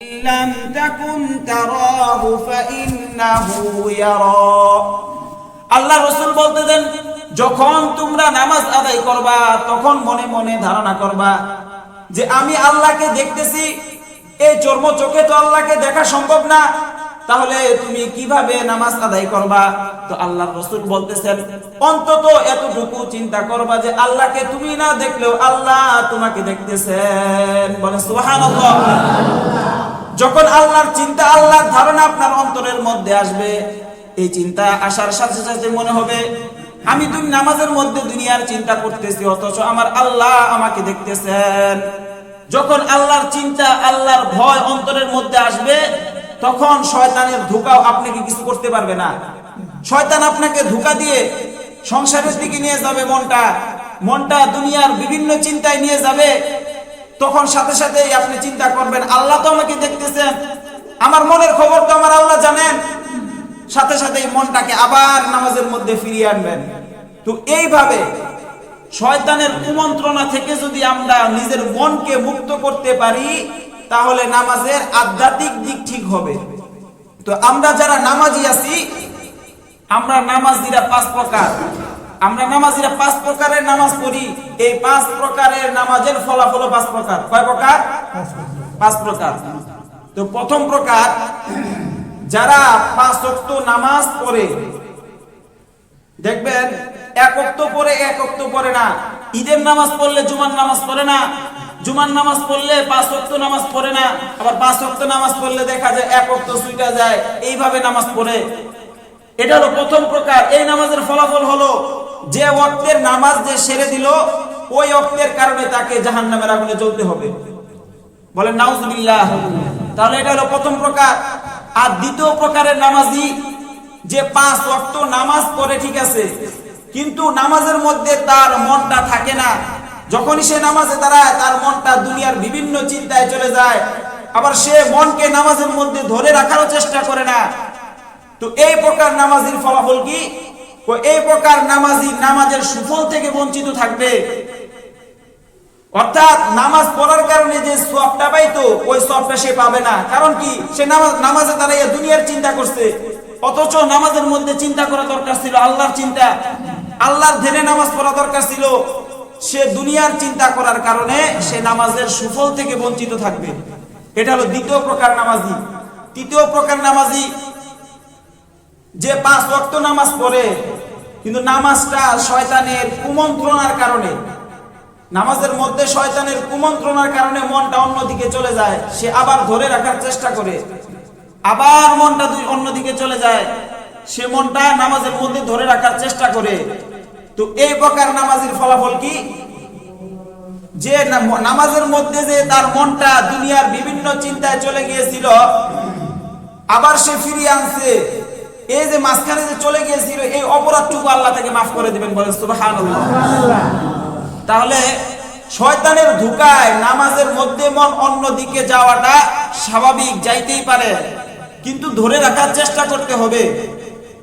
لم تكن تراه فإنه يرى আল্লাহ রাসূল বলতে দেন, যখন তোমরা নামাজ আদায় করবা তখন মনে মনে ধারণা করবা যে আমি আল্লাহকে দেখতেছি। এই চর্ম চোখে তো আল্লাহকে দেখা সম্ভব না, তাহলে তুমি কিভাবে নামাজ আদায় করবা? তো আল্লাহর রাসূল বলতেছেন, অন্তত এতটুকু চিন্তা করবা যে আল্লাহকে তুমি না দেখলেও আল্লাহ তোমাকে দেখতেছেন। বলেন সুবহানাল্লাহ। যখন আল্লাহর চিন্তা, আল্লাহর ধারণা আপনার অন্তরের মধ্যে আসবে, এই চিন্তা আসার সাথে সাথে মনে হবে আমি তুমি নামাজের মধ্যে দুনিয়ার চিন্তা করতেছি, অথচ আমার আল্লাহ আমাকে দেখতেছেন। যখন আল্লাহর চিন্তা, আল্লাহর ভয় অন্তরের মধ্যে আসবে, তখন শয়তানের ধোঁকাও আপনাকে কিছু করতে পারবে না। শয়তান আপনাকে ধোঁকা দিয়ে সংসারের দিকে নিয়ে যাবে, মনটা দুনিয়ার বিভিন্ন চিন্তায় নিয়ে যাবে। তখন সাথে সাথে আপনি চিন্তা করবেন, আল্লাহ তো আমাকে দেখতেছেন, আমার মনের খবর তো আমার আল্লাহ জানেন। সাথে সাথে মনটাকে আবার নামাজের মধ্যে ফিরিয়ে আনবেন। তো এইভাবে শয়তানের কুমন্ত্রণা থেকে যদি আমরা নিজের মনকে মুক্ত করতে পারি, তাহলে নামাজের আধ্যাত্মিক দিক ঠিক হবে। তো আমরা যারা নামাজি আছি, আমরা নামাজিরা 5 প্রকার। আমরা নামাজিরা 5 প্রকারের নামাজ পড়ি। এই 5 প্রকারের নামাজের ফলাফল 5 প্রকার। কয় প্রকার? 5 প্রকার। তো প্রথম প্রকার, যারা 5 ওয়াক্ত নামাজ পড়ে, দেখবেন এক ওয়াক্ত পড়ে এক ওয়াক্ত পড়ে না। ঈদের নামাজ পড়লে জুমার নামাজ পড়ে না, জুমার নামাজ পড়লে 5 ওয়াক্ত নামাজ পড়ে না, আবার 5 ওয়াক্ত নামাজ পড়লে দেখা যায় এক ওয়াক্ত ছুটা যায়, এইভাবে নামাজ পড়ে। এটা হলো প্রথম প্রকার। এই নামাজের ফলাফল হলো যে ওয়াক্তের নামাজ যে সেরে দিল, ওই ওয়াক্তের কারণে তাকে জাহান্নামের আগুনে জ্বলতে হবে। বলেন নাউজুবিল্লাহ। তাহলে এটা হলো প্রথম প্রকার। আর দ্বিতীয় প্রকারের নামাজি, যে 5 ওয়াক্ত নামাজ পড়ে ঠিক আছে, কিন্তু নামাজের মধ্যে তার মনটা থাকে না। যখনই সে নামাজে দাঁড়ায়, তার মনটা দুনিয়ার বিভিন্ন চিন্তায় চলে যায়, আবার সে মনকে নামাজের মধ্যে ধরে রাখারও চেষ্টা করে না। তো এই প্রকার নামাজির ফলাফল কি? এই প্রকার নামাজি নামাজের সুফল থেকে বঞ্চিত থাকবে। অর্থাৎ নামাজ পড়ার কারণে যে সওয়াবটা পাইতো, ওই সওয়াবটা সে পাবে না। কারণ কি? সে নামাজে দাঁড়াইয়া দুনিয়ার চিন্তা করছে, অথচ নামাজের মধ্যে চিন্তা করা দরকার ছিল আল্লাহর চিন্তা, আল্লাহর ধ্যানে নামাজ পড়া দরকার ছিল। সে দুনিয়ার চিন্তা করার কারণে সে নামাজের সুফল থেকে বঞ্চিত থাকবে। এটা হলো দ্বিতীয় প্রকার নামাজি। তৃতীয় প্রকার নামাজি, যে 5 ওয়াক্ত নামাজ পড়ে, কিন্তু নামাজটা শয়তানের কুমন্ত্রণার কারণে, নামাজের মধ্যে শয়তানের কুমন্ত্রণার কারণে মনটা অন্যদিকে চলে যায়। সে আবার ধরে রাখার চেষ্টা করে, আবার মনটা অন্যদিকে চলে যায়, সে মনটা নামাজের মধ্যে ধরে রাখার চেষ্টা করে। তো এই প্রকার নামাজের ফলাফল কি? যে নামাজের মধ্যে যে তার মনটা দুনিয়ার বিভিন্ন চিন্তায় চলে গিয়েছিল, আবার সে ফিরিয়ে আনছে। এই যে মাঝখানে যে চলে গিয়েছিল, এই অপরাধটুকু আল্লাহ তাকে মাফ করে দিবেন। বলেন সুবহানাল্লাহ। তাহলে শয়তানের ধোঁকায় নামাজের মধ্যে মন অন্যদিকে যাওয়াটা স্বাভাবিক, যাইতেই পারে, কিন্তু ধরে রাখার চেষ্টা করতে হবে।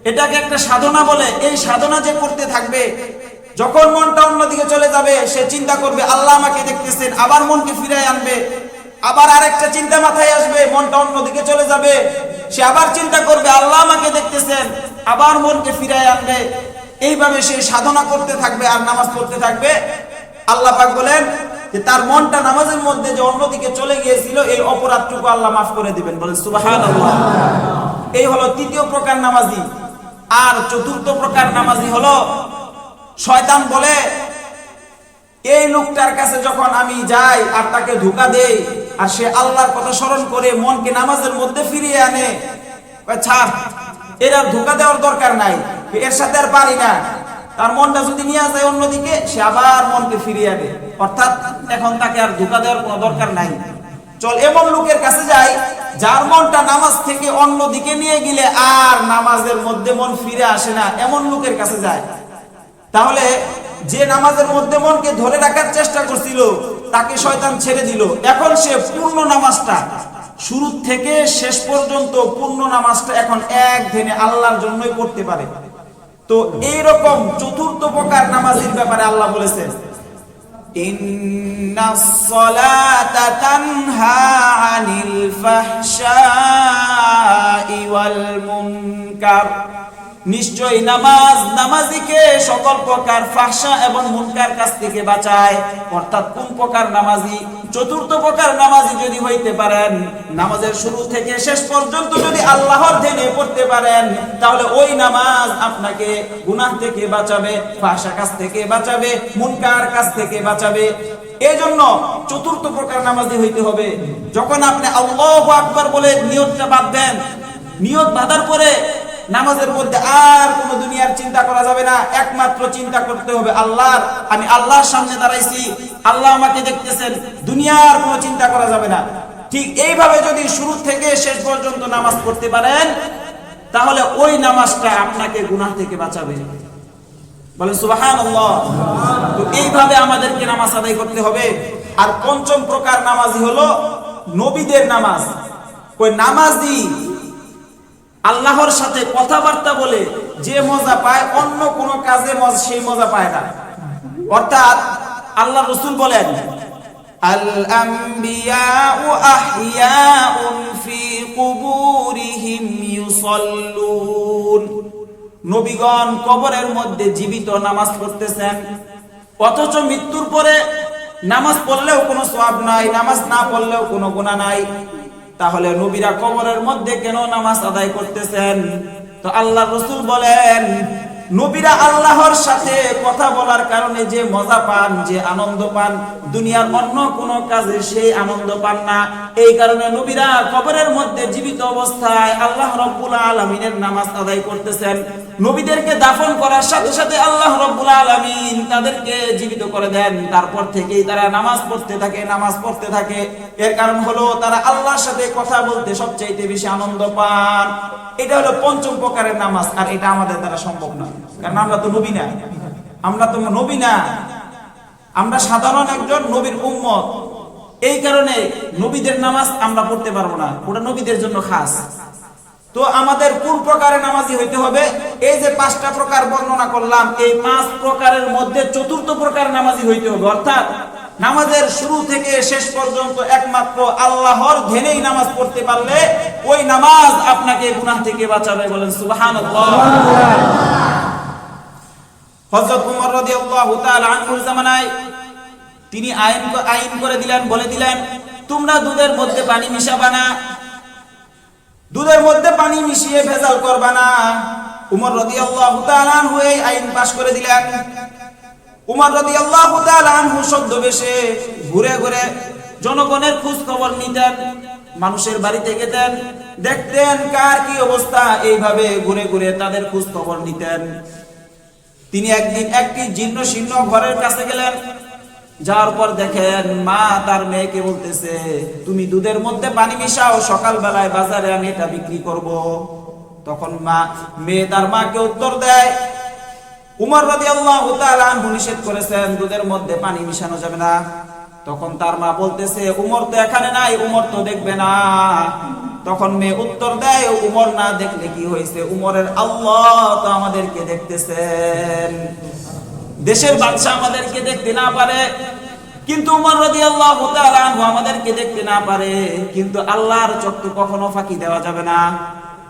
এটাকে একটা সাধনা বলে। এই সাধনা যে করতে থাকবে, যখন মনটা অন্যদিকে চলে যাবে, সে চিন্তা করবে আল্লাহ আমাকে দেখতেছেন, আবার মনকে ফিরিয়ে আনবে। আবার আরেকটা চিন্তা মাথায় আসবে, মনটা অন্যদিকে চলে যাবে, সে আবার চিন্তা করবে আল্লাহ আমাকে দেখতেছেন, আবার মনকে ফিরিয়ে আনবে। এইভাবে সে সাধনা করতে থাকবে আর নামাজ পড়তে থাকবে। আল্লাহ পাক বলেন যে তার মনটা নামাজের মধ্যে যে অন্যদিকে চলে গিয়েছিল, এই অপরাধটুকু আল্লাহ মাফ করে দিবেন। বলেন সুবহানাল্লাহ। এই হলো তৃতীয় প্রকার নামাজি। আর চতুর্থ প্রকার নামাজি হলো, শয়তান বলে এই লোকটার কাছে যখন আমি যাই আর তাকে ধোঁকা দেই, আর সে আল্লাহর কথা স্মরণ করে মনকে নামাজের মধ্যে ফিরিয়ে আনে, ছাড়, এর আর ধোঁকা দেওয়ার দরকার নাই, এর সাথে আর পারি না। তার মনটা যদি নিয়ে যায় অন্যদিকে, সে আবার মনকে ফিরিয়ে আনে। অর্থাৎ এখন তাকে আর ধোঁকা দেওয়ার কোনো দরকার নাই। চল এমন লোকের কাছে যাই, যার মনটা নামাজ থেকে অন্যদিকে নিয়ে গেলে আর নামাজের মধ্যে মন ফিরে আসে না, এমন লোকের কাছে যায়। তাহলে যে নামাজের মধ্যে মনকে ধরে রাখার চেষ্টা করছিল, তাকে শয়তান ছেড়ে দিল। এখন সে পূর্ণ নামাজটা শুরু থেকে শেষ পর্যন্ত, পূর্ণ নামাজটা এখন এক ধ্যানে আল্লাহর জন্যই পড়তে পারে। তো এইরকম চতুর্থ প্রকার নামাজের ব্যাপারে আল্লাহ বলেছেন ইন্নাস সালাতা তানহা আনিল ফাহশাই ওয়াল মুনকার, নিশ্চয়ই নামাজ নামাজিকে সকল প্রকার ফাহশা এবং মুনকার কাছ থেকে বাঁচায়। অর্থাৎ কোন প্রকার নামাজি? চতুর্থ প্রকার নামাজি যদি হইতে পারেন, নামাজের শুরু থেকে শেষ পর্যন্ত যদি আল্লাহর ধ্যানে পড়তে পারেন, তাহলে ওই নামাজ আপনাকে গুনাহ থেকে বাঁচাবে, ফাহশা কাছ থেকে বাঁচাবে, মুনকার কাছ থেকে বাঁচাবে। এই জন্য চতুর্থ প্রকার নামাজি হইতে হবে। যখন আপনি আল্লাহু আকবার বলে নিয়তটা বাঁধবেন, নিয়ত বাঁধার পরে নামাজের মধ্যে আর কোন দুনিয়ার চিন্তা করা যাবে না, একমাত্র চিন্তা করতে হবে আল্লাহর। আমি আল্লাহর সামনে দাঁড়াইছি, আল্লাহ আমাকে দেখতেছেন, দুনিয়ার কোনো চিন্তা করা যাবে না। ঠিক এইভাবে যদি শুরু থেকে শেষ পর্যন্ত নামাজ পড়তে পারেন, তাহলে ওই নামাজটা আপনাকে গুনাহ থেকে বাঁচাবে। বলেন সুবহানাল্লাহ। তো এইভাবে আমাদেরকে নামাজ আদায় করতে হবে। আর পঞ্চম প্রকার নামাজি হলো নবীদের নামাজ। ওই নামাজি আল্লাহর সাথে কথাবার্তা বলে যে মজা পায়, অন্য কোন কাজে সেই মজা পায় না। অর্থাৎ আল্লাহ রাসূল বলেন, আল আমবিয়াউ আহইয়াউন ফি কুবুরিহিম ইউসাল্লুন, নবীগণ কবরের মধ্যে জীবিত নামাজ পড়তেছেন, অথচ মৃত্যুর পরে নামাজ পড়লেও কোনো সওয়াব নাই, নামাজ না পড়লেও কোনো গুনাহ নাই। তাহলে নবীরা কবরের মধ্যে কেন নামাজ আদায় করতেছেন? তো আল্লাহ রাসূল বলেন, নবীরা আল্লাহর সাথে কথা বলার কারণে যে মজা পান, যে আনন্দ পান, দুনিয়ার অন্য কোনো কাজে সেই আনন্দ পান না। এই কারণে নবীরা কবরের মধ্যে জীবিত অবস্থায় আল্লাহ রাব্বুল আলামিনের নামাজ আদায় করতেছেন। নবীদেরকে দাফন করার সাথে সাথে আল্লাহ রাব্বুল আলামিন তাদেরকে জীবিত করে দেন। তারপর থেকেই তারা নামাজ পড়তে থাকে, নামাজ পড়তে থাকে। এর কারণ হলো তারা আল্লাহর সাথে কথা বলতে সবচাইতে বেশি আনন্দ পান। এটা হলো পঞ্চম প্রকারের নামাজ। আর এটা আমাদের দ্বারা সম্ভব না, কারণ আমরা তো নবী না, আমরা তো নবী না, আমরা সাধারণ একজন নবীর উম্মত। এই কারণে নবীদের নামাজ আমরা পড়তে পারবো না, ওটা নবীদের জন্য খাস। তো আমাদের কোন প্রকারের নামাজি হইতে হবে? এই যে পাঁচটা প্রকার বর্ণনা করলাম, এই পাঁচ প্রকারের মধ্যে চতুর্থ প্রকার নামাজি হইতে হবে। অর্থাৎ নামাজের শুরু থেকে শেষ পর্যন্ত একমাত্র আল্লাহর ধ্যানেই নামাজ পড়তে পারলে ওই নামাজ আপনাকে গুনাহ থেকে বাঁচাবে। বলেন সুবহানাল্লাহ। হযরত ওমর রাদিয়াল্লাহু তাআলা আনহুর জামানায় তিনি আইন করে দিলেন, বলে দিলেন, তোমরা দুধের মধ্যে পানি মিশাবা না, দুধের মধ্যে পানি মিশিয়ে ভেজাল করবা না। ওমর রাদিয়াল্লাহু তাআলা আনহু এই আইন পাশ করে দিলেন। ওমর রাদিয়াল্লাহু তাআলা আনহু ছদ্মবেশে ঘুরে ঘুরে জনগণের খোঁজ খবর নিতেন, মানুষের বাড়িতে যেতেন, দেখতেন কার কি অবস্থা, এইভাবে ঘুরে ঘুরে তাদের খোঁজ খবর নিতেন। তিনি একদিন একটি জীর্ণ শীর্ণ ঘরের কাছে গেলেন। যাওয়ার পর দেখেন মা তার মেয়েকে বলতেছে, তুমি দুধের মধ্যে পানি মিশাও, সকাল বেলায় বাজারে আমি এটা বিক্রি করব। তখন মেয়ে তার মাকে উত্তর দেয়, উমর রাদিয়াল্লাহু তাআলা আনহু নিষেধ করেছেন দুধের মধ্যে পানি মিশানো যাবে না। তখন তার মা বলতেছে, উমর তো এখানে নাই, উমর তো দেখবে না। তখন মেয়ে উত্তর দেয়, উমর না দেখলে কি হয়েছে, উমরের আল্লাহ তো আমাদেরকে দেখতেছেন। দেশের বাদশা আমাদেরকে দেখতে না পারে, কিন্তু উমর রাদিয়াল্লাহু তাআলা আনহু আমাদেরকে দেখতে না পারে, কিন্তু আল্লাহর চোখ তো কখনো ফাঁকি দেওয়া যাবে না।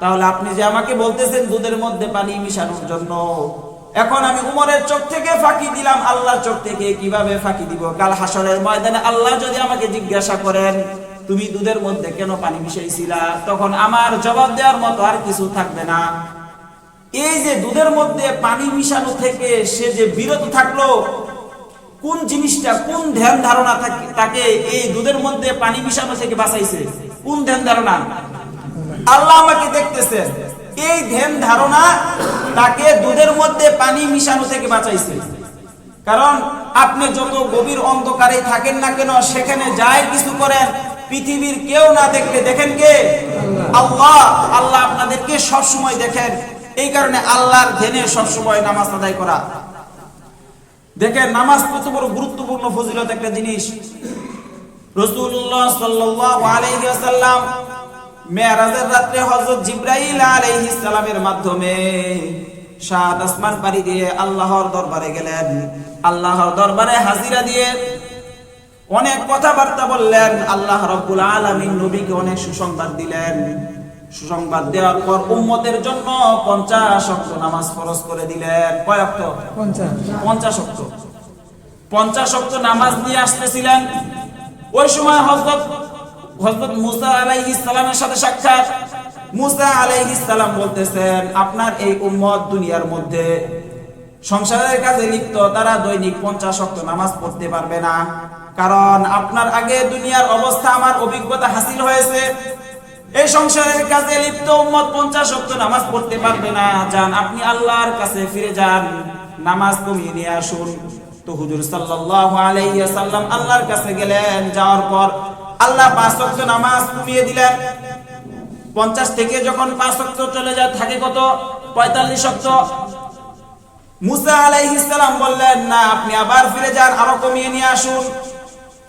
তাহলে আপনি যে আমাকে বলতেছেন দুধের মধ্যে পানি মিশানোর জন্য, এখন আমি উমরের চোখ থেকে ফাঁকি দিলাম, আল্লাহর চোখ থেকে কিভাবে ফাঁকি দিব? কাল হাসরের ময়দানে আল্লাহ যদি আমাকে জিজ্ঞাসা করেন তুমি দুধের মধ্যে কেন পানি মিশাইছিলা, তখন আমার জবাব দেওয়ার মতো আর কিছু থাকবে না। এই যে দুধের মধ্যে পানি মিশানো থেকে সে যে বিরত থাকলো, কোন জিনিসটা, কোন ধ্যান ধারণা তাকে এই দুধের মধ্যে পানি মিশানো থেকে বাঁচাইছে? কোন ধ্যান ধারণা? আল্লাহ আমাকে দেখতেছেন, এই ধ্যান ধারণা তাকে দুধের মধ্যে পানি মিশানো থেকে বাঁচাইছে। কারণ আপনি যত গভীর অন্ধকারে থাকেন না কেন, সেখানে যাই কিছু করেন, পৃথিবীর কেউ না দেখলে দেখেন কে? আল্লাহ। আল্লাহ আপনাদেরকে সব সময় দেখেন। এই কারণে আল্লাহর ধ্যানে সব সময় নামাজ আদায় করা। দেখেন নামাজ কত বড় গুরুত্বপূর্ণ ফজিলত একটা জিনিস। রাসূলুল্লাহ সাল্লাল্লাহু আলাইহি ওয়াসাল্লাম মেরাজের রাতে হযরত জিবরাইল আলাইহিস সালামের মাধ্যমে সাত আসমান পাড়ি দিয়ে আল্লাহর দরবারে গেলেন। আল্লাহর দরবারে হাজিরা দিয়ে অনেক কথাবার্তা বললেন। আল্লাহ রাব্বুল আলামিন নবীকে অনেক সুসংবাদ দিলেন। সুসংবাদ দেওয়ার পর উম্মতের জন্য 50 ওয়াক্ত নামাজ ফরজ করে দিলেন। কয় ওয়াক্ত? 50 ওয়াক্ত। 50 ওয়াক্ত নামাজ নিয়ে আসতেছিলেন। ওই সময় হযরত মুসা আলাইহিস সালামের সাথে সাক্ষাৎ। মুসা আলাইহিস সালাম বলতেছেন, আপনার এই উম্মত দুনিয়ার মধ্যে সংসারের কাজে লিপ্ত, তারা দৈনিক 50 ওয়াক্ত নামাজ পড়তে পারবে না, কারণ আপনার আগে দুনিয়ার অবস্থা আমার অভিজ্ঞতা হাসিল হয়েছে। এই সংসারের কাজে লিপ্ত উম্মত 50 ওয়াক্ত নামাজ পড়তে পারবে না। যান, আপনি আল্লাহর কাছে ফিরে যান, নামাজ কমিয়ে নিয়ে আসুন। তো হুজুর সাল্লাল্লাহু আলাইহি ওয়াসাল্লাম আল্লাহর কাছে গেলেন। যাওয়ার পর আল্লাহ 5 ওয়াক্ত নামাজ কমিয়ে দিলেন। 50 থেকে যখন 5 ওয়াক্ত চলে যায়, থাকে কত? 45 ওয়াক্ত। মুসা আলাইহিস সালাম বললেন, না, আপনি আবার ফিরে যান, আরো কমিয়ে নিয়ে আসুন।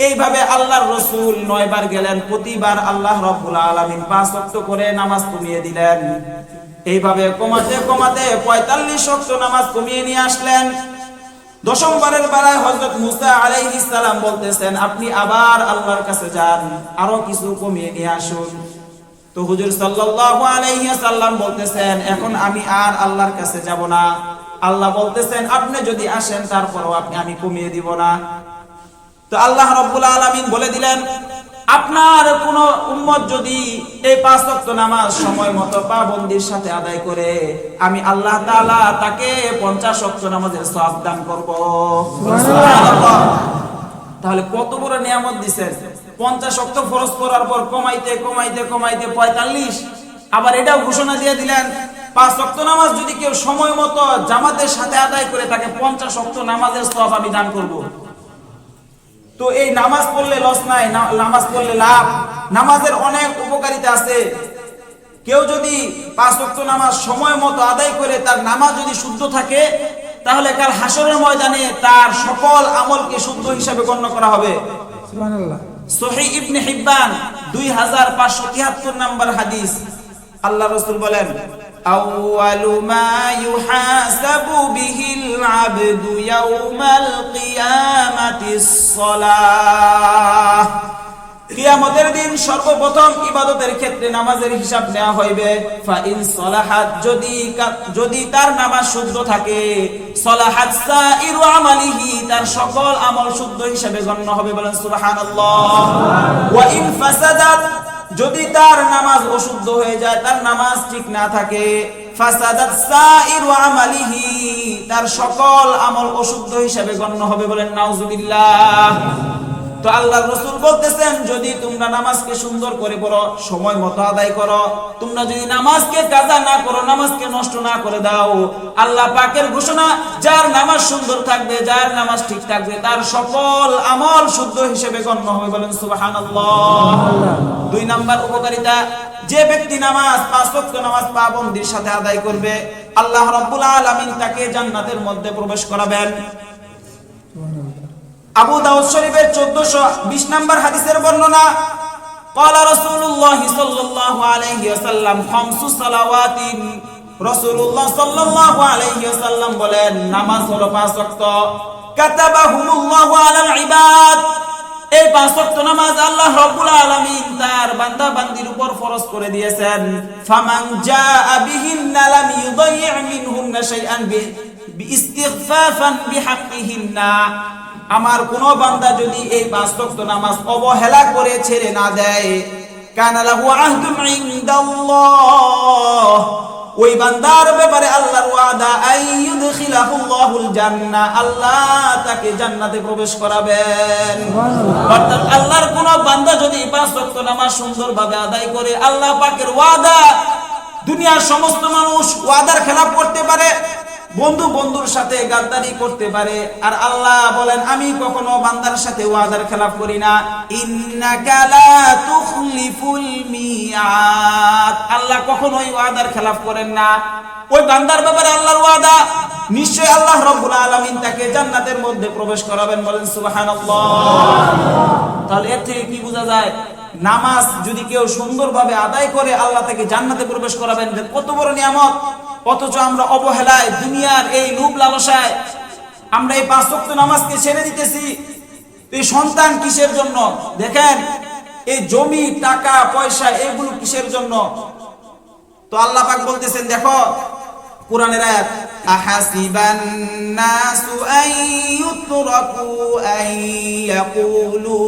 এইভাবে আল্লাহর রাসূল 9 বার গেলেন। প্রতিবার আল্লাহ রাব্বুল আলামিন 5 ওয়াক্ত করে নামাজ কমিয়ে দিলেন। এইভাবে কমাতে কমাতে 45 ওয়াক্ত নামাজ কমিয়ে নিয়ে আসলেন। 10ম বারের বেলায় হযরত মুসা আলাইহিস সালাম বলতেছেন, আপনি আবার আল্লাহর কাছে যান, আরো কিছু কমিয়ে নিয়ে আসুন। তো হুজুর সাল্লাল্লাহু আলাইহি ওয়াসাল্লাম বলতেছেন, এখন আমি আর আল্লাহর কাছে যাব না। আল্লাহ বলতেছেন, আপনি যদি আসেন তারপরও আমি কমিয়ে দিব না। তো আল্লাহ রাব্বুল আলামিন বলে দিলেন, আপনার কোন উম্মত যদি এই 5 ওয়াক্ত নামাজ সময় মতো পাবন্দির সাথে আদায় করে, আমি আল্লাহ তাআলা তাকে 50 ওয়াক্ত নামাজের সওয়াব দান করব। সুবহানাল্লাহ। তাহলে কত বড় নিয়ামত দিবেন। 50 ওয়াক্ত ফরজ করার পর কমাইতে কমাইতে কমাইতে 45। আবার এটাও ঘোষণা দিয়ে দিলেন, 5 ওয়াক্ত নামাজ যদি কেউ সময় মতো জামাতের সাথে আদায় করে, তাকে 50 ওয়াক্ত নামাজের সওয়াব আমি দান করব। তো এই নামাজ পড়লে লস নাই, নামাজ পড়লে লাভ। নামাজের অনেক উপকারিতা আছে। কেউ যদি 5 ওয়াক্ত নামাজ সময় মতো আদায় করে, তার নামাজ যদি শুদ্ধ থাকে, তাহলে কাল হাসরের ময়দানে তার সকল আমলকে শুদ্ধ হিসাবে গণ্য করা হবে। সুবহানাল্লাহ। সহিহ ইবনে হিব্বান 2573 নম্বর হাদিস। আল্লাহ রাসূল বলেন, আউয়ালু মা ইউহাসাবু বিহিল আবদু ইয়াউমাল কিয়ামাতিস সালাহ। কিয়ামতের দিন সর্বপ্রথম ইবাদতের ক্ষেত্রে নামাজের হিসাব নেওয়া হইবে। ফা ইন সালাহাত, যদি তার নামাজ শুদ্ধ থাকে, সালাহাত সাইরু আমালিহি, তার সকল আমল শুদ্ধ হিসাবে গণ্য হবে। বলেন সুবহানাল্লাহ। ওয়া ইন ফাসাদাত, যদি তার নামাজ অশুদ্ধ হয়ে যায়, তার নামাজ ঠিক না থাকে, ফাসাদাত সাইরু আমালিহি, তার সকল আমল অশুদ্ধ হিসাবে গণ্য হবে। বলেন নাউজুবিল্লাহ। তো আল্লাহর রাসূল বলতেছেন, যদি তোমরা নামাজকে সুন্দর করে পড়ো, সময় মতো আদায় করো, তোমরা যদি নামাজকে কাজা না করো, নামাজকে নষ্ট না করে দাও, আল্লাহ পাকের ঘোষণা, যার নামাজ সুন্দর থাকবে, যার নামাজ ঠিক থাকবে, তার সকল আমল শুদ্ধ হিসেবে গণ্য হবে। বলেন সুবহানাল্লাহ। 2 নাম্বার উপকারিতা, যে ব্যক্তি নামাজ 5 ওয়াক্ত নামাজ পাবন্দির সাথে আদায় করবে, আল্লাহ রাব্বুল আলামিন তাকে জান্নাতের মধ্যে প্রবেশ করাবেন। আবু দাউদ শরীফের 1420 নম্বর হাদিসের বর্ণনা, ক্বালা রাসূলুল্লাহ সাল্লাল্লাহু আলাইহি ওয়াসাল্লাম, খামসু সালাওয়াতিন, রাসূলুল্লাহ সাল্লাল্লাহু আলাইহি ওয়াসাল্লাম বলেন, নামাজ হলো 5 ওয়াক্ত, কাতাবাহুমুল্লাহু আলাল ইবাদ, এই 5 ওয়াক্ত নামাজ আল্লাহ রাব্বুল আলামিন তার বান্দা বান্দির উপর ফরজ করে দিয়েছেন। ফামান জাআ বিহিন্না লাম ইউদাইয়্যি মিনহুন্না শাইআন বিইস্তিগফাফান বিহাক্কিহিন্না, আমার কোন বান্দা যদি এই 5 ওয়াক্ত নামাজ অবহেলা করে ছেড়ে না দেয়, কানা লাহু আহদুন ইনদাল্লাহ, ওই বান্দার ব্যাপারে আল্লাহর ওয়াদা, আইয়ুদখিলাহুল্লাহুল জান্নাহ, আল্লাহ তাকে জান্নাতে প্রবেশ করাবেন। অর্থাৎ আল্লাহর কোন বান্দা যদি 5 ওয়াক্ত নামাজ সুন্দরভাবে আদায় করে, আল্লাহ পাকের ওয়াদা, দুনিয়ার সমস্ত মানুষ ওয়াদার খেলাফ করতে পারে, বন্ধু বন্ধুর সাথে গাদ্দারি করতে পারে, আর আল্লাহ বলেন, আমি কখনো বান্দার সাথে ওয়াদার খেলাফ করি না। ইন্নাকা লা তুখলিফুল মিআদ, আল্লাহ কখনোই ওয়াদার খেলাফ করেন না। ওই বান্দার ব্যাপারে আল্লাহর ওয়াদা, নিশ্চয় আল্লাহ রাব্বুল আলামিন তাকে জান্নাতের মধ্যে প্রবেশ করাবেন। বলেন সুবহানাল্লাহ। তাহলে এর থেকে কি বোঝা যায়, নামাজ যদি কেউ সুন্দরভাবে আদায় করে, আল্লাহ তাকে জান্নাতে প্রবেশ করাবেন। কত বড় নিয়ামত। অথচ আমরা অবহেলায়, দুনিয়ার এই লোভ লালসায় আমরা এই 5 ওয়াক্ত নামাজকে ছেড়ে দিতেছি। এই সন্তান কিসের জন্য? দেখেন এই জমি টাকা পয়সা এগুলো কিসের জন্য? তো আল্লাহ পাক বলতেছেন, দেখো কোরআনের আয়াত, আহাসিবান নাসু আইয়ুতরাকু আইয়াকুলু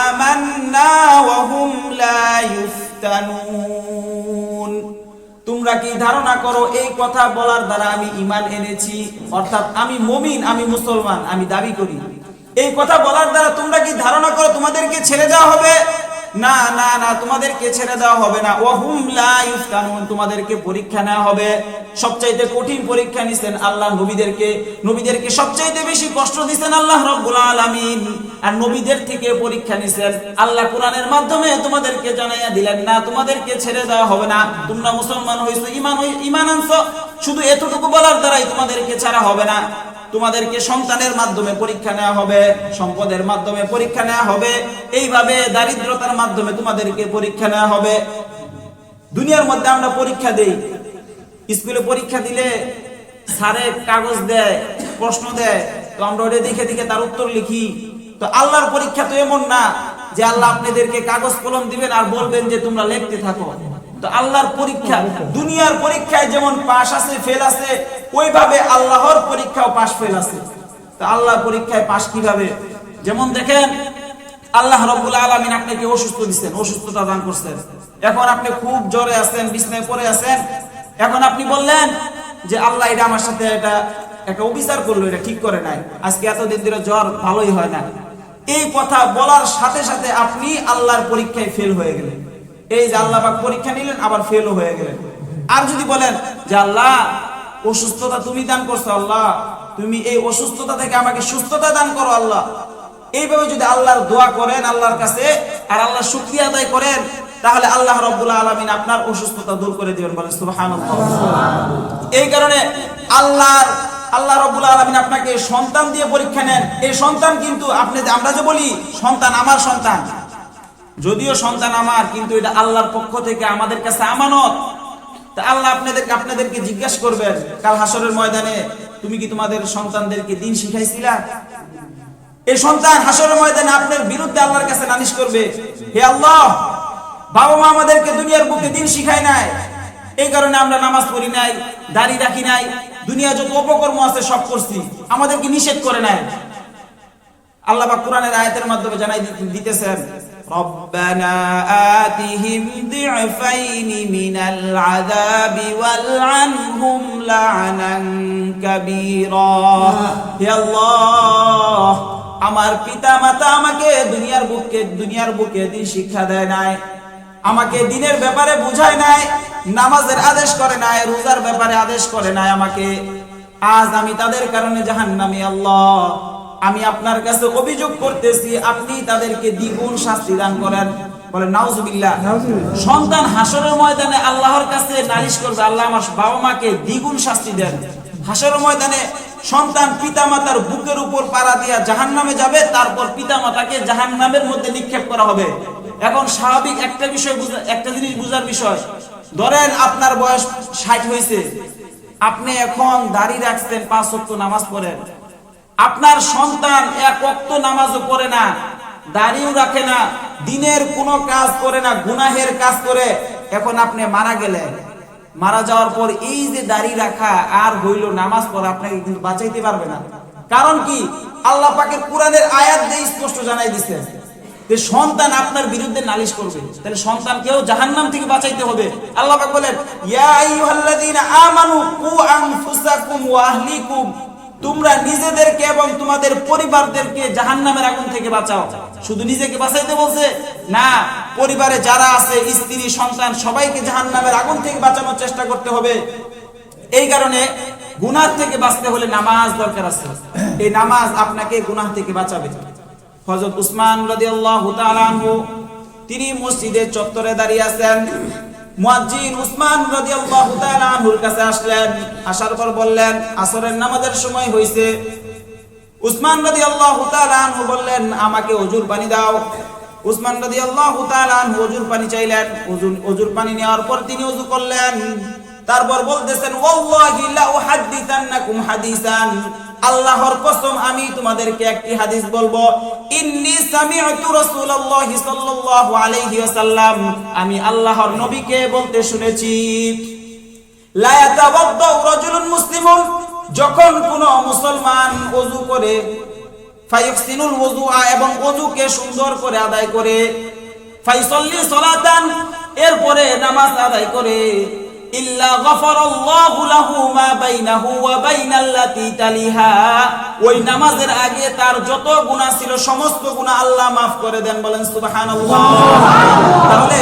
আমান্না ওয়া হুম লা ইফতানুন। তোমরা কি ধারণা করো এই কথা বলার দ্বারা আমি ঈমান এনেছি, অর্থাৎ আমি মুমিন, আমি মুসলমান, আমি দাবি করি, এই কথা বলার দ্বারা তোমরা কি ধারণা করো তোমাদেরকে ছেড়ে দেওয়া হবে? না না না, তোমাদেরকে ছেড়ে দেওয়া হবে না। ওয়াহুম লা ইফতানুন, তোমাদেরকে পরীক্ষা নেওয়া হবে। সবচাইতে কঠিন পরীক্ষা নিছেন আল্লাহ নবীদেরকে সবচাইতে বেশি কষ্ট দিবেন আল্লাহ রাব্বুল আলামিন। আর নবীদের থেকে পরীক্ষা নিছেন আল্লাহ কোরআনের মাধ্যমে তোমাদেরকে জানাইয়া দিলেন, না তোমাদেরকে ছেড়ে দেওয়া হবে না, তোমরা মুসলমান হইছো, ঈমান আনছো, শুধু এতটুকু বলার দ্বারাই তোমাদেরকে ছাড়া হবে না। তোমাদেরকে সন্তানের মাধ্যমে পরীক্ষা নেওয়া হবে, সম্পদের মাধ্যমে পরীক্ষা নেওয়া হবে, এইভাবে দারিদ্রতার মাধ্যমে তোমাদেরকে পরীক্ষা নেওয়া হবে। দুনিয়ার মধ্যে আমরা পরীক্ষা দেই, স্কুলে পরীক্ষা দিলে স্যারে কাগজ দেয়, প্রশ্ন দেয়, তো আমরা ওটা দেখে দেখে তার উত্তর লিখি। তো আল্লাহর পরীক্ষা তো এমন না যে আল্লাহ আপনাদেরকে কাগজ কলম দিবেন আর বলবেন যে তোমরা লিখতে থাকো। তো আল্লাহর পরীক্ষা, দুনিয়ার পরীক্ষায় যেমন পাশ আছে ফেল আছে, ওইভাবে আল্লাহর পরীক্ষাও পাশ ফেল আছে। তো আল্লাহর পরীক্ষায় পাশ কিভাবে? যেমন দেখেন আল্লাহ রাব্বুল আলামিন আপনাকে অসুস্থ দিচ্ছেন, অসুস্থতা দান করছেন, এখন আপনি খুব জ্বরে আছেন, বিছানায় পড়ে আছেন, এখন আপনি বললেন যে আল্লাহ এটা আমার সাথে একটা অবিচার করলো, এটা ঠিক করে নাই, আজকে এতদিন ধরে জ্বর ভালোই হয় না। এই কথা বলার সাথে সাথে আপনি আল্লাহর পরীক্ষায় ফেল হয়ে গেলেন। এই যে আল্লাহ পাক পরীক্ষা নিলেন, আবার ফেলও হয়ে গেলেন। আর যদি বলেন যে আল্লাহ অসুস্থতা তুমি দান করছো, আল্লাহ তুমি এই অসুস্থতা থেকে আমাকে সুস্থতা দান করো আল্লাহ, এইভাবে যদি আল্লাহর দোয়া করেন আল্লাহর কাছে আর আল্লাহর শুকরিয়া আদায় করেন, তাহলে আল্লাহ রাব্বুল আলামিন আপনার অসুস্থতা দূর করে দিবেন। বলেন সুবহানাল্লাহ। এই কারণে আল্লাহ রাব্বুল আলামিন আপনাকে সন্তান দিয়ে পরীক্ষা নেন। এই সন্তান কিন্তু আমরা যে বলি সন্তান আমার সন্তান, যদিও সন্তান আমার, কিন্তু এটা আল্লাহর পক্ষ থেকে আমাদের কাছে আমানত। তা আল্লাহ আপনাদেরকে জিজ্ঞাসা করবেন কাল হাসরের ময়দানে, তুমি কি তোমাদের সন্তানদেরকে দিন শিখাইছিলা? এই সন্তান হাসরের ময়দানে আপনার বিরুদ্ধে আল্লাহর কাছে নালিশ করবে, হে আল্লাহ, বাবা মা আমাদেরকে দুনিয়ার বুকে দিন শিখায় নাই, এই কারণে আমরা নামাজ পড়ি নাই, দাড়ি রাখি নাই, দুনিয়া যত অপকর্ম আছে সব করছি, আমাদেরকে নিষেধ করে নাই। আল্লাহ পাক কোরআনের আয়াতের মাধ্যমে জানাই দিতেছেন, রব্বানা আতিহিম দি'ফাইনি মিনাল আযাবি ওয়ালআনহুম লা'নান কাবীরা। হে আল্লাহ, আমার পিতা মাতা আমাকে দুনিয়ার বুকে দিন শিক্ষা দেয় নাই, আমাকে দিনের ব্যাপারে বুঝায় নাই, নামাজের আদেশ করে নাই, রোজার ব্যাপারে আদেশ করে নাই আমাকে, আজ আমি তাদের কারণে জাহান্নামী। আল্লাহ, আমি আপনার কাছে অভিযোগ করতেছি, আপনি তাদেরকে দ্বিগুণ শাস্তি দান করেন। বলেন নাউজুবিল্লাহ। সন্তান হাসরের ময়দানে আল্লাহর কাছে নালিশ করবে, আল্লাহ আমার বাবা মাকে দ্বিগুণ শাস্তি দেন। হাসরের ময়দানে সন্তান পিতামাতার বুকের উপর পাড়া দিয়া জাহান্নামে যাবে, তারপর পিতামাতাকে জাহান্নামের মধ্যে নিক্ষেপ করা হবে। এখন স্বাভাবিক একটা জিনিস বুঝার বিষয়, ধরেন আপনার বয়স 60 হয়েছে, আপনি এখন দাড়ি রাখছেন, 5 ওয়াক্ত নামাজ পড়েন, আপনার সন্তান 1 ওয়াক্ত নামাজও পড়ে না, দাড়িও রাখে না, দিনের কোনো কাজ করে না, গুনাহের কাজ করে, এখন আপনি মারা গেলেন, মারা যাওয়ার পর এই যে দাড়ি রাখা আর হইল নামাজ পড়া আপনাকে কিন্তু বাঁচাইতে পারবে না। কারণ কি? আল্লাহ পাকের কোরআনের আয়াত দিয়ে স্পষ্ট জানাই দিয়েছেন যে সন্তান আপনার বিরুদ্ধে নালিশ করবে, তাহলে সন্তানকেও জাহান্নাম থেকে বাঁচাইতে হবে। আল্লাহ পাক বলেন, ইয়া আইয়ুহাল্লাযীনা আমানু কু আনফুসাকুম ওয়া আহলিকুম, তোমরা নিজেদেরকে এবং তোমাদের পরিবারদেরকে জাহান্নামের আগুন থেকে বাঁচাও। শুধু নিজেকে বাঁচাইতে বলছে না, পরিবারে যারা আছে, স্ত্রী সন্তান সবাইকে জাহান্নামের আগুন থেকে বাঁচানোর চেষ্টা করতে হবে। এই কারণে গুনাহ থেকে বাঁচতে হলে নামাজ দরকার আছে, এই নামাজ আপনাকে গুনাহ থেকে বাঁচাবে। হযরত উসমান রাদিয়াল্লাহু তাআলা আনহু তিনি মসজিদের চত্বরে দাঁড়িয়ে আছেন, মুয়াজ্জিন উসমান রাদিয়াল্লাহু তাআলা আনহুর কাছে আসলেন, আসার পর বললেন আসরের নামাজের সময় হয়েছে। উসমান রাদিয়াল্লাহু তাআলা আনহু বললেন আমাকে ওযুর পানি দাও। উসমান রাদিয়াল্লাহু তাআলা আনহু ওযুর পানি চাইলেন, ওযুর পানি নেওয়ার পর তিনি ওযু করলেন, তারপর বলতেছেন ওয়াল্লাহি লা উহাদ্দিসান্নাকুম হাদিসান, আল্লাহর কসম আমি তোমাদেরকে একটি হাদিস বলবো, ইন্নী সামি'তু রাসূলুল্লাহি সাল্লাল্লাহু আলাইহি ওয়াসাল্লাম, আমি আল্লাহর নবীকে বলতে শুনেছি, লা ইয়াতাওয়াদ্দাউ রাজুলুন মুসলিমুন, যখন কোন মুসলমান ওযু করে, ফায়ুহসিনুল ওযুআ, এবং ওযুকে সুন্দর করে আদায় করে, ফায়ুসাল্লি সালাতান, এরপরে নামাজ আদায় করে, ইল্লা গফারাল্লাহু লাহু মা বাইনাহু ওয়া বাইনাল্লাতী তালিহা, ওই নামাজের আগে তার যত গুনাহ ছিল সমস্ত গুনাহ আল্লাহ maaf করে দেন। বলেন সুবহানাল্লাহ। তাহলে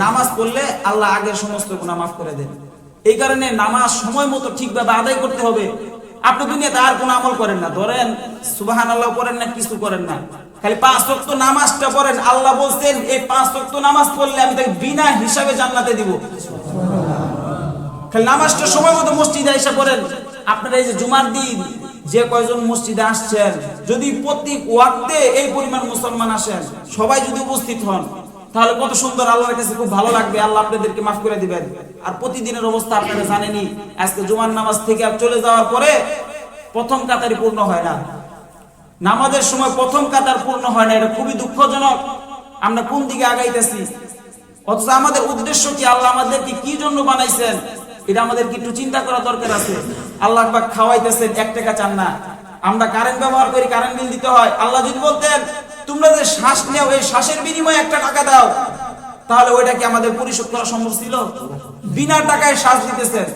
নামাজ পড়লে আল্লাহ আগের সমস্ত গুনাহ maaf করে দেন। এই কারণে নামাজ সময় মতো ঠিকভাবে আদায় করতে হবে। আপনি দুনিয়াতে আর কোনো আমল করেন না, ধরেন সুবহানাল্লাহ করেন না, কিছু করেন না, খালি 5 ওয়াক্ত নামাজটা পড়েন। আল্লাহ বলছেন এই 5 ওয়াক্ত নামাজ পড়লে আমি তাকে বিনা হিসাবে জান্নাতে দিব। খালি নামাজটা সময় মতো মসজিদে এসে পড়েন। আপনারা এই যে জুমার দিন যে কয়জন মসজিদে আসছেন, যদি প্রতি ওয়াক্তে এই পরিমাণ মুসলমান আসেন, সবাই যদি উপস্থিত হন, তাহলে কত সুন্দর, আল্লাহর কাছে খুব ভালো লাগবে, আল্লাহ আপনাদেরকে মাফ করে দিবেন। আর প্রতিদিনের অবস্থা আপনারা জানেনই, আজকে জুমার নামাজ থেকে চলে যাওয়ার পরে প্রথম কাতারই পূর্ণ হয় না, নামাজের সময় প্রথম কাতার পূর্ণ হয় না। এটা খুবই দুঃখজনক। আমরা কোন দিকে আগাইতেছি? অথচ আমাদের উদ্দেশ্য কি? আল্লাহ আমাদেরকে কি জন্য বানাইছেন, এটা আমাদের কি একটু চিন্তা করা দরকার আছে। আল্লাহ পাক খাওয়াইতেছেন, 1 টাকা চান না। আমরা কারেন্ট ব্যবহার করি, কারেন্ট বিল দিতে হয়। আল্লাহ যদি বলতেন তোমরা যে শ্বাস নেও, এই শ্বাসের বিনিময়ে 1 টাকা দাও, তাহলে ওইটা কি আমাদের পরিশোধ করা সম্ভব ছিল? বিনা টাকায় শ্বাস দিতেছেন।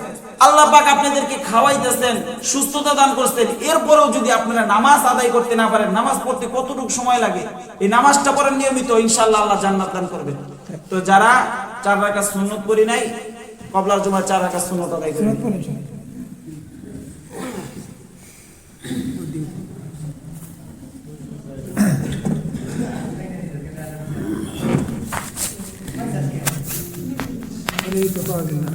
আল্লাহ পাক আপনাদেরকে খাওয়াইতেছেন, সুস্থতা দান করছেন, এরপরেও যদি আপনারা নামাজ আদায় করতে না পারেন, নামাজ পড়তে কতটুকু সময় লাগে, এই নামাজটা পড়েন নিয়মিত, ইনশাআল্লাহ আল্লাহ জান্নাত দান করবেন। তো যারা 4 রাকাত সুন্নাত পড়ি নাই, কবলার জুমার 4 রাকাত সুন্নাত আদায় করেন। এই তো পাওয়া গেল না।